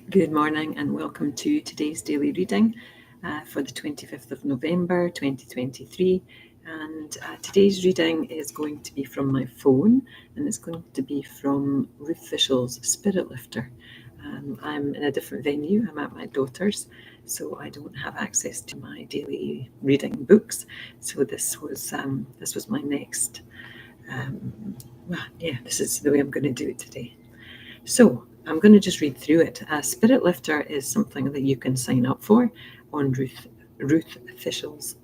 Good morning and welcome to today's daily reading for the 25th of November 2023. And today's reading is going to be from my phone, and it's going to be from Ruth Fishel's Spiritlifter. I'm in a different venue. I'm at my daughter's, so I don't have access to my daily reading books. So this was my next. This is the way I'm going to do it today. So I'm going to just read through it. Spiritlifter is something that you can sign up for on Ruth Fishel's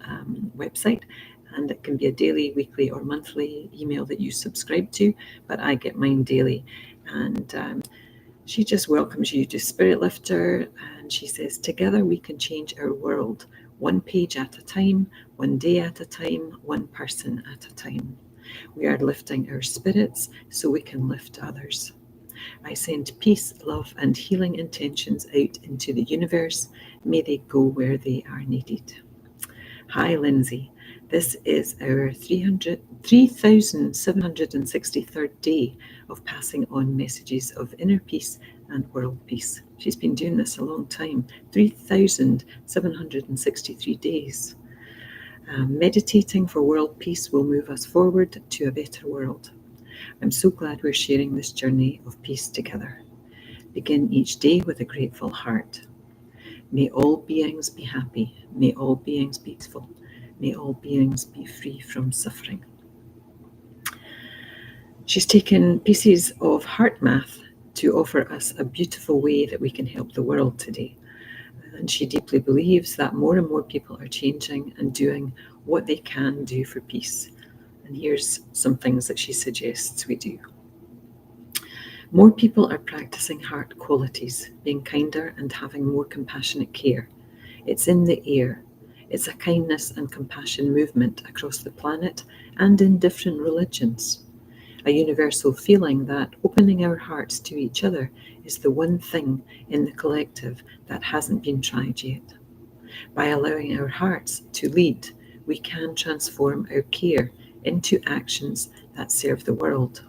website, and it can be a daily, weekly, or monthly email that you subscribe to, but I get mine daily. And she just welcomes you to Spiritlifter, and she says, together we can change our world, one page at a time, one day at a time, one person at a time. We are lifting our spirits so we can lift others. I send peace, love, and healing intentions out into the universe. May they go where they are needed. Hi, Linsey. This is our 3,763rd day of passing on messages of inner peace and world peace. She's been doing this a long time, 3,763 days. Meditating for world peace will move us forward to a better world. I'm so glad we're sharing this journey of peace together. Begin each day with a grateful heart. May all beings be happy. May all beings be peaceful. May all beings be free from suffering. She's taken pieces of heart math to offer us a beautiful way that we can help the world today. And she deeply believes that more and more people are changing and doing what they can do for peace. And here's some things that she suggests we do. More people are practicing heart qualities, being kinder and having more compassionate care. It's in the air. It's a kindness and compassion movement across the planet and in different religions. A universal feeling that opening our hearts to each other is the one thing in the collective that hasn't been tried yet. By allowing our hearts to lead, we can transform our care into actions that serve the world.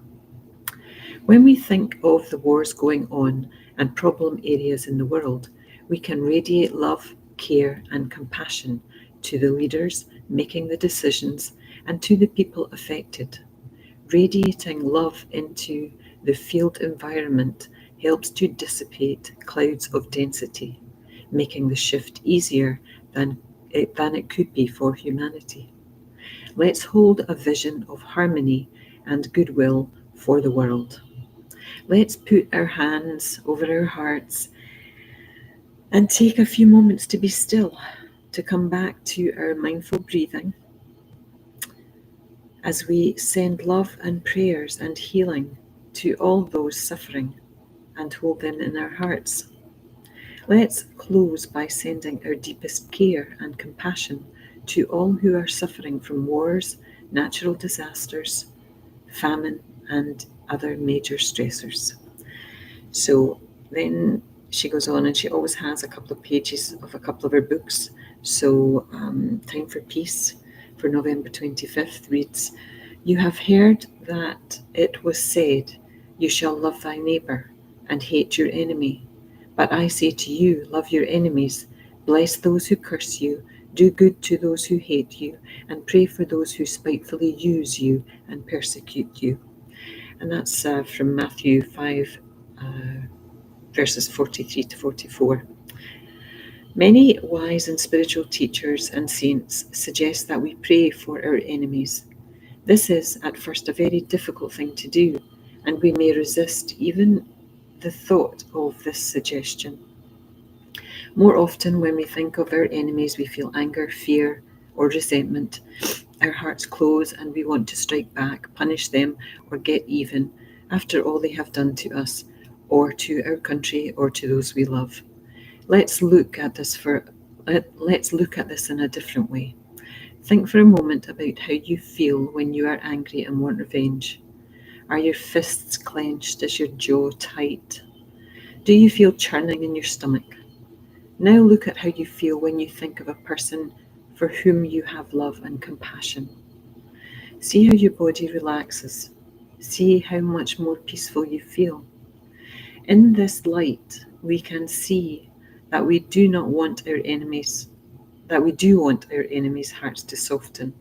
When we think of the wars going on and problem areas in the world, we can radiate love, care, and compassion to the leaders making the decisions and to the people affected. Radiating love into the field environment helps to dissipate clouds of density, making the shift easier than it could be for humanity. Let's hold a vision of harmony and goodwill for the world. Let's put our hands over our hearts and take a few moments to be still, to come back to our mindful breathing as we send love and prayers and healing to all those suffering and hold them in our hearts. Let's close by sending our deepest care and compassion to all who are suffering from wars, natural disasters, famine, and other major stressors. So then she goes on, and she always has a couple of pages of a couple of her books. So Time for Peace for November 25th reads, You have heard that it was said, you shall love thy neighbour and hate your enemy. But I say to you, love your enemies, bless those who curse you, do good to those who hate you, and pray for those who spitefully use you and persecute you. And that's from Matthew 5, verses 43 to 44. Many wise and spiritual teachers and saints suggest that we pray for our enemies. This is at first a very difficult thing to do, and we may resist even the thought of this suggestion. More often, when we think of our enemies, we feel anger, fear, or resentment. Our hearts close and we want to strike back, punish them, or get even after all they have done to us, or to our country, or to those we love. Let's look at this in a different way. Think for a moment about how you feel when you are angry and want revenge. Are your fists clenched? Is your jaw tight? Do you feel churning in your stomach? Now look at how you feel when you think of a person for whom you have love and compassion. See how your body relaxes. See how much more peaceful you feel. In this light, we can see that we do want our enemies' hearts to soften.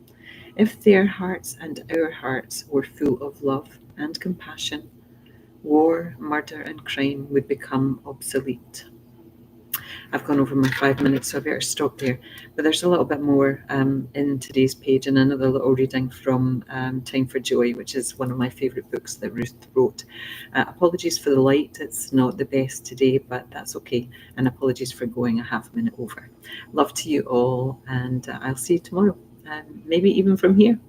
If their hearts and our hearts were full of love and compassion, war, murder, and crime would become obsolete. I've gone over my 5 minutes, so I better stop there. But there's a little bit more in today's page, and another little reading from Time for Joy, which is one of my favourite books that Ruth wrote. Apologies for the light, it's not the best today, but that's okay. And apologies for going a half minute over. Love to you all, and I'll see you tomorrow, maybe even from here.